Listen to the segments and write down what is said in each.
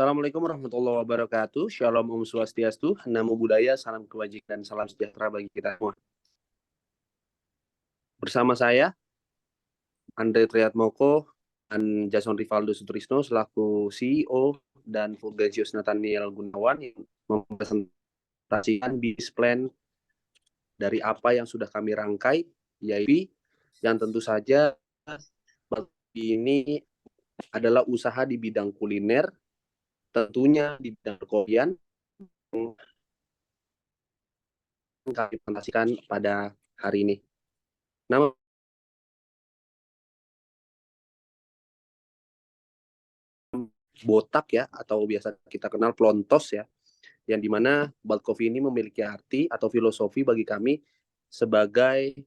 Assalamualaikum warahmatullahi wabarakatuh. Shalom Om Swastiastu, Namo Buddhaya, salam kebajikan, salam sejahtera bagi kita semua. Bersama saya, Andre Triatmoko dan Jason Rivaldo Sutrisno selaku CEO dan Fulgensius Nathaniel Gunawan yang mempresentasikan business plan dari apa yang sudah kami rangkai, yaitu yang tentu saja ini adalah usaha di bidang kuliner, tentunya di bidang perkopian yang kami presentasikan pada hari ini. Nama botak ya, atau biasa kita kenal plontos ya, yang dimana Bald Coffee ini memiliki arti atau filosofi bagi kami sebagai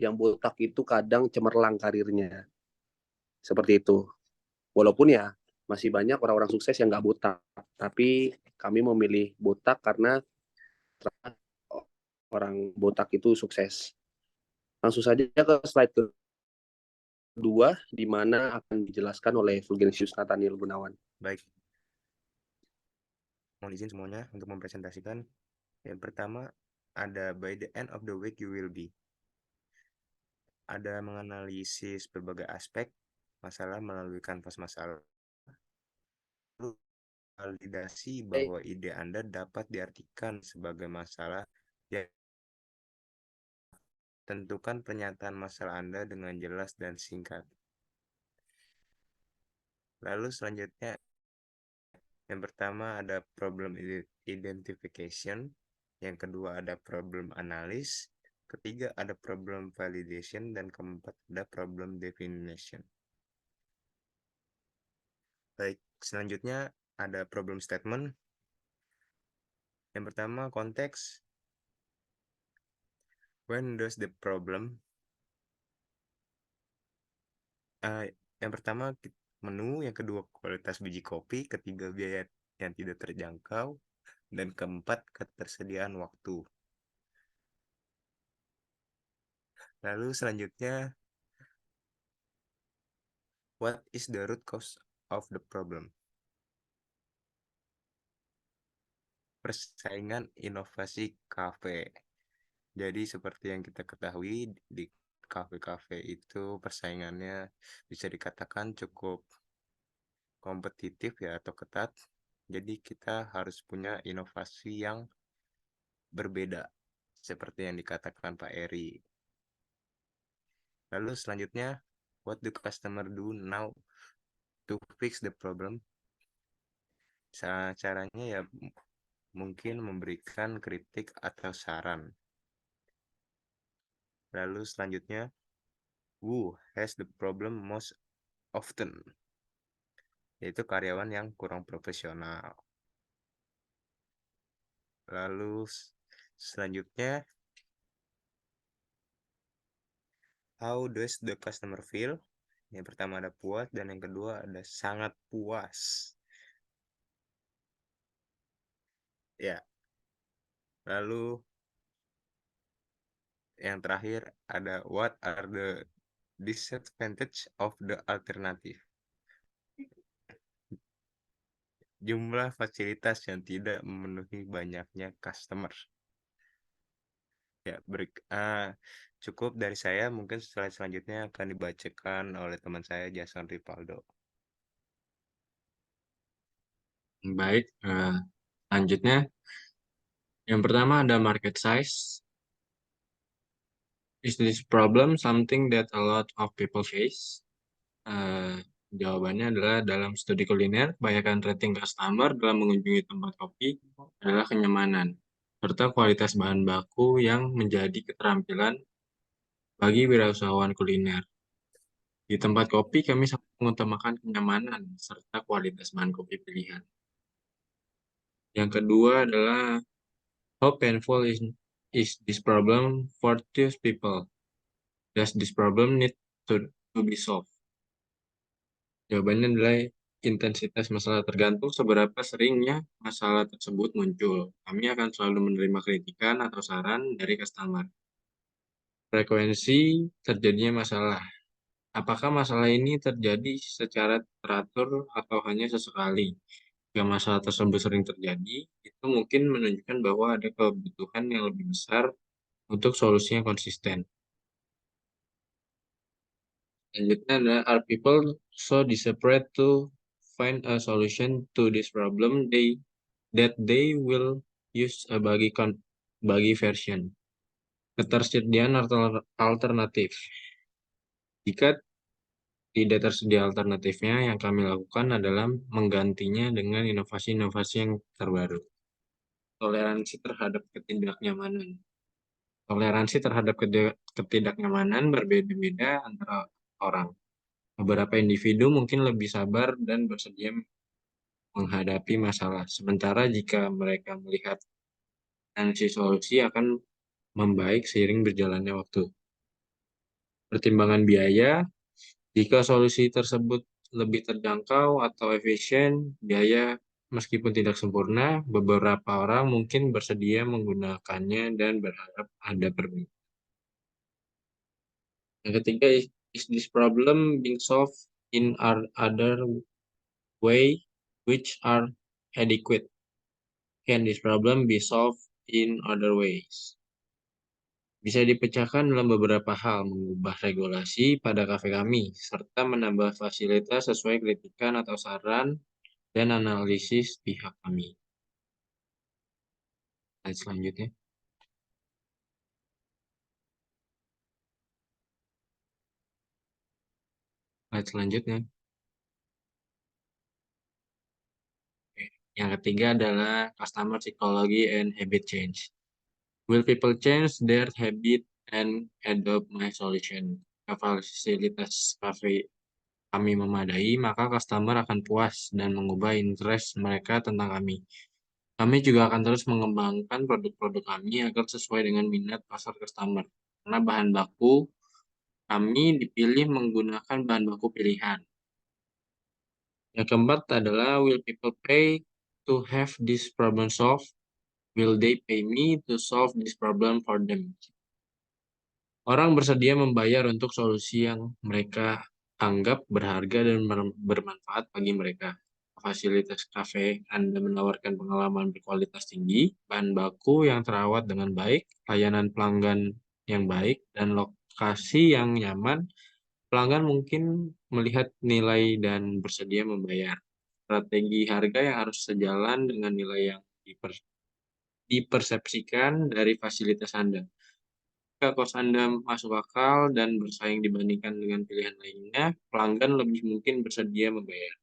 yang botak itu kadang cemerlang karirnya. Seperti itu. Walaupun ya masih banyak orang-orang sukses yang nggak botak, tapi kami memilih botak karena orang botak itu sukses. Langsung saja ke slide kedua, di mana akan dijelaskan oleh Fulgensius Nathaniel Gunawan. Baik, mohon izin semuanya untuk mempresentasikan. Yang pertama, ada by the end of the week you will be. Ada menganalisis berbagai aspek masalah melalui kanvas masalah. Lalu validasi bahwa ide Anda dapat diartikan sebagai masalah. Ya, tentukan pernyataan masalah Anda dengan jelas dan singkat. Lalu selanjutnya, yang pertama ada problem identification, yang kedua ada problem analysis, ketiga ada problem validation, dan keempat ada problem definition. Baik, selanjutnya ada problem statement. Yang pertama konteks. When does the problem? Yang pertama menu, yang kedua kualitas biji kopi, ketiga biaya yang tidak terjangkau, dan keempat ketersediaan waktu. Lalu selanjutnya, what is the root cause of the problem? Persaingan inovasi kafe. Jadi seperti yang kita ketahui, di kafe-kafe itu persaingannya bisa dikatakan cukup kompetitif ya, atau ketat. Jadi kita harus punya inovasi yang berbeda seperti yang dikatakan Pak Eri. Lalu selanjutnya, what do customer do now to fix the problem? Caranya ya mungkin memberikan kritik atau saran. Lalu selanjutnya, who has the problem most often? Yaitu karyawan yang kurang profesional. Lalu selanjutnya, how does the customer feel? Yang pertama ada puas, dan yang kedua ada sangat puas. Ya. Lalu yang terakhir ada what are the disadvantage of the alternative? Jumlah fasilitas yang tidak memenuhi banyaknya customer. Ya, cukup dari saya. Mungkin selanjutnya akan dibacakan oleh teman saya Jason Rivaldo. Baik, selanjutnya yang pertama ada market size. Is this problem something that a lot of people face? Jawabannya adalah dalam studi kuliner, kebanyakan rating customer dalam mengunjungi tempat kopi adalah kenyamanan, serta kualitas bahan baku yang menjadi keterampilan bagi wirausahawan kuliner. Di tempat kopi, kami sangat mengutamakan kenyamanan serta kualitas bahan kopi pilihan. Yang kedua adalah how painful is this problem for those people? Does this problem need to be solved? Jawabannya adalah intensitas masalah tergantung seberapa seringnya masalah tersebut muncul. Kami akan selalu menerima kritikan atau saran dari customer. Frekuensi terjadinya masalah. Apakah masalah ini terjadi secara teratur atau hanya sesekali? Jika masalah tersebut sering terjadi, itu mungkin menunjukkan bahwa ada kebutuhan yang lebih besar untuk solusi yang konsisten. Selanjutnya adalah, are people so desperate to find a solution to this problem that they will use a buggy version. Ketersediaan alternatif. Jika tidak tersedia alternatifnya, yang kami lakukan adalah menggantinya dengan inovasi-inovasi yang terbaru. Toleransi terhadap ketidaknyamanan. Toleransi terhadap ketidaknyamanan berbeda-beda antara orang. Beberapa individu mungkin lebih sabar dan bersedia menghadapi masalah. Sementara jika mereka melihat nanti solusi akan membaik seiring berjalannya waktu. Pertimbangan biaya, jika solusi tersebut lebih terjangkau atau efisien, biaya meskipun tidak sempurna, beberapa orang mungkin bersedia menggunakannya dan berharap ada perbedaan. Yang ketiga, is this problem being solved in other way which are adequate? Can this problem be solved in other ways? Bisa dipecahkan dalam beberapa hal, mengubah regulasi pada kafe kami, serta menambah fasilitas sesuai kritikan atau saran dan analisis pihak kami. Slide selanjutnya. Slide selanjutnya. Oke. Yang ketiga adalah customer psychology and habit change. Will people change their habit and adopt my solution? Fasilitas kafe kami memadai, maka customer akan puas dan mengubah interest mereka tentang kami. Kami juga akan terus mengembangkan produk-produk kami agar sesuai dengan minat pasar customer. Karena bahan baku kami dipilih menggunakan bahan baku pilihan. Yang keempat adalah, will people pay to have this problem solved? Will they pay me to solve this problem for them? Orang bersedia membayar untuk solusi yang mereka anggap berharga dan bermanfaat bagi mereka. Fasilitas kafe Anda menawarkan pengalaman berkualitas tinggi, bahan baku yang terawat dengan baik, layanan pelanggan yang baik, dan lokasi yang nyaman. Pelanggan mungkin melihat nilai dan bersedia membayar. Strategi harga yang harus sejalan dengan nilai yang dipersepsikan dari fasilitas Anda. Jika kos Anda masuk akal dan bersaing dibandingkan dengan pilihan lainnya, pelanggan lebih mungkin bersedia membayar.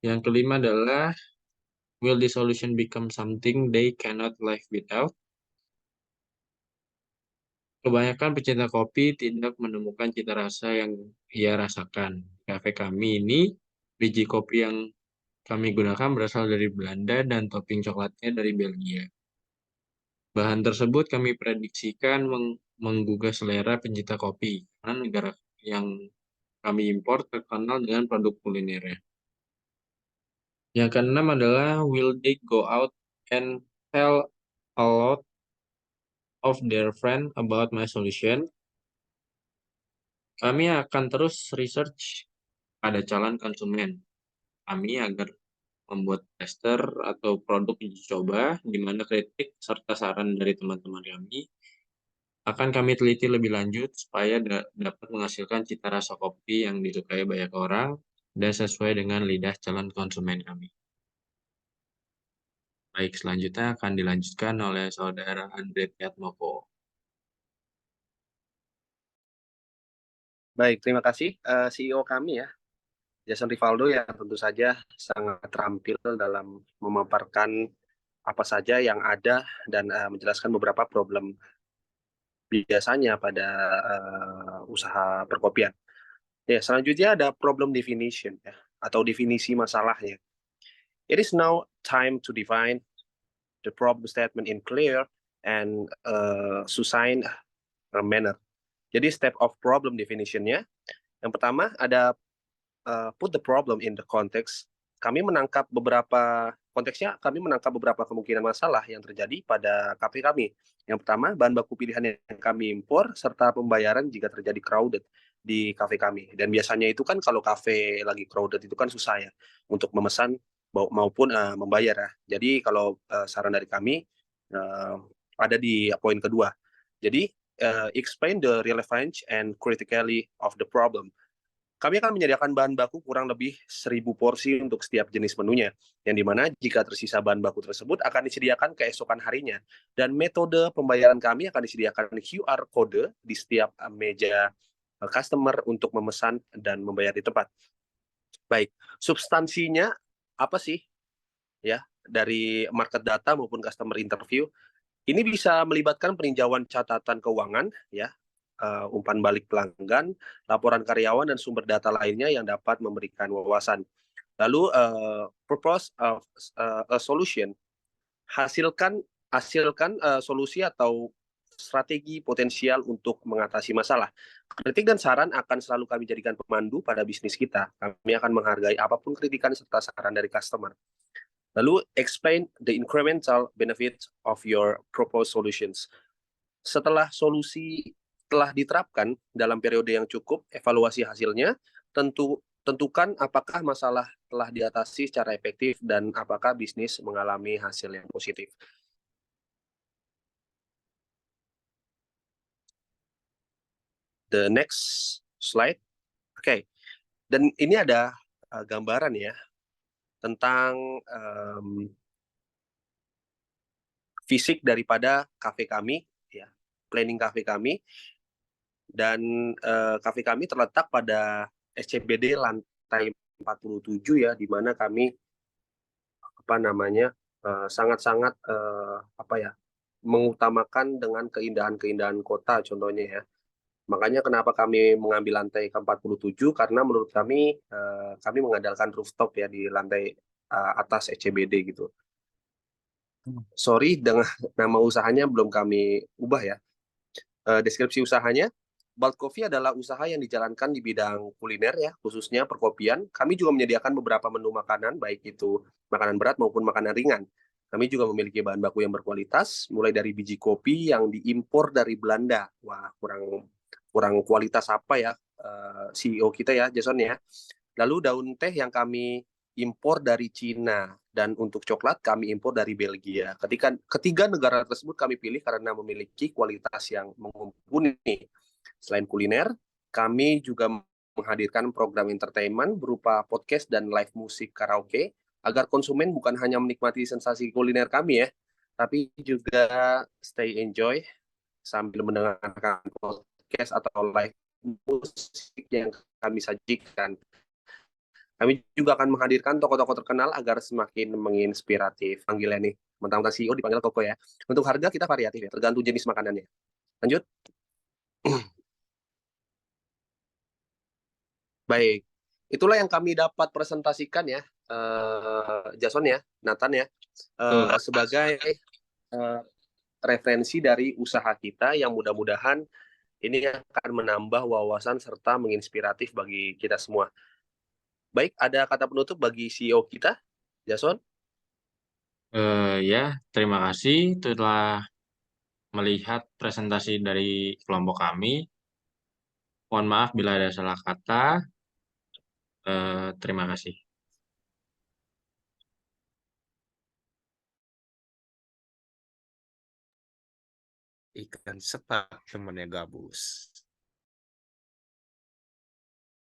Yang kelima adalah, will the solution become something they cannot live without? Kebanyakan pecinta kopi tidak menemukan cita rasa yang ia rasakan. Kafe kami ini, biji kopi yang kami gunakan berasal dari Belanda dan topping coklatnya dari Belgia. Bahan tersebut kami prediksikan menggugah selera pencinta kopi, karena negara yang kami impor terkenal dengan produk kulinernya. Yang keenam adalah, will they go out and tell a lot of their friends about my solution? Kami akan terus research pada calon konsumen kami agar membuat tester atau produk uji coba, di mana kritik serta saran dari teman-teman kami akan kami teliti lebih lanjut supaya dapat menghasilkan cita rasa kopi yang disukai banyak orang dan sesuai dengan lidah calon konsumen kami. Baik, selanjutnya akan dilanjutkan oleh Saudara Andre Tiatmoko. Baik, terima kasih CEO kami ya, Jason Rivaldo, yang tentu saja sangat terampil dalam memaparkan apa saja yang ada dan menjelaskan beberapa problem biasanya pada usaha perkopian. Ya, selanjutnya ada problem definition ya, atau definisi masalahnya. It is now time to define the problem statement in clear and succinct manner. Jadi step of problem definition-nya, yang pertama ada put the problem in the context. Kami menangkap beberapa kemungkinan masalah yang terjadi pada kafe kami. Yang pertama, bahan baku pilihan yang kami impor serta pembayaran jika terjadi crowded di kafe kami. Dan biasanya itu kan kalau kafe lagi crowded itu kan susah ya untuk memesan maupun membayar ya. Jadi kalau saran dari kami ada di poin kedua. Jadi explain the relevance and criticality of the problem. Kami akan menyediakan bahan baku kurang lebih 1.000 porsi untuk setiap jenis menunya, yang dimana jika tersisa bahan baku tersebut akan disediakan keesokan harinya. Dan metode pembayaran kami akan disediakan QR code di setiap meja customer untuk memesan dan membayar di tempat. Baik, substansinya apa sih ya dari market data maupun customer interview? Ini bisa melibatkan peninjauan catatan keuangan, ya, umpan balik pelanggan, laporan karyawan, dan sumber data lainnya yang dapat memberikan wawasan. Lalu, propose a solution, hasilkan solusi atau strategi potensial untuk mengatasi masalah. Kritik dan saran akan selalu kami jadikan pemandu pada bisnis kita. Kami akan menghargai apapun kritikan serta saran dari customer. Lalu, explain the incremental benefits of your proposed solutions. Setelah solusi telah diterapkan dalam periode yang cukup, evaluasi hasilnya, tentukan apakah masalah telah diatasi secara efektif dan apakah bisnis mengalami hasil yang positif. The next slide. Oke. Dan ini ada gambaran ya tentang fisik daripada kafe kami, ya, planning kafe kami, dan kafe kami terletak pada SCBD lantai 47 ya, di mana kami sangat-sangat mengutamakan dengan keindahan-keindahan kota contohnya ya. Makanya kenapa kami mengambil lantai ke-47, karena menurut kami kami mengandalkan rooftop ya di lantai atas SCBD gitu. Sorry, dengan nama usahanya belum kami ubah ya. Deskripsi usahanya, Bald Coffee adalah usaha yang dijalankan di bidang kuliner ya, khususnya perkopian. Kami juga menyediakan beberapa menu makanan, baik itu makanan berat maupun makanan ringan. Kami juga memiliki bahan baku yang berkualitas, mulai dari biji kopi yang diimpor dari Belanda. Wah, kurang kualitas apa ya CEO kita ya, Jason ya. Lalu daun teh yang kami impor dari Cina, dan untuk coklat kami impor dari Belgia. Ketiga negara tersebut kami pilih karena memiliki kualitas yang mumpuni. Selain kuliner, kami juga menghadirkan program entertainment berupa podcast dan live musik karaoke, agar konsumen bukan hanya menikmati sensasi kuliner kami ya, tapi juga stay enjoy sambil mendengarkan podcast atau live musik yang kami sajikan. Kami juga akan menghadirkan tokoh-tokoh terkenal agar semakin menginspiratif. Panggilnya nih, mentang-mentang CEO dipanggil Koko ya. Untuk harga kita variatif ya, tergantung jenis makanannya. Lanjut. Baik, itulah yang kami dapat presentasikan ya, Jason ya, Nathan ya, sebagai referensi dari usaha kita yang mudah-mudahan ini akan menambah wawasan serta menginspiratif bagi kita semua. Baik, ada kata penutup bagi CEO kita, Jason? Ya, terima kasih telah melihat presentasi dari kelompok kami. Mohon maaf bila ada salah kata. Terima kasih. Ikan sepat temennya gabus.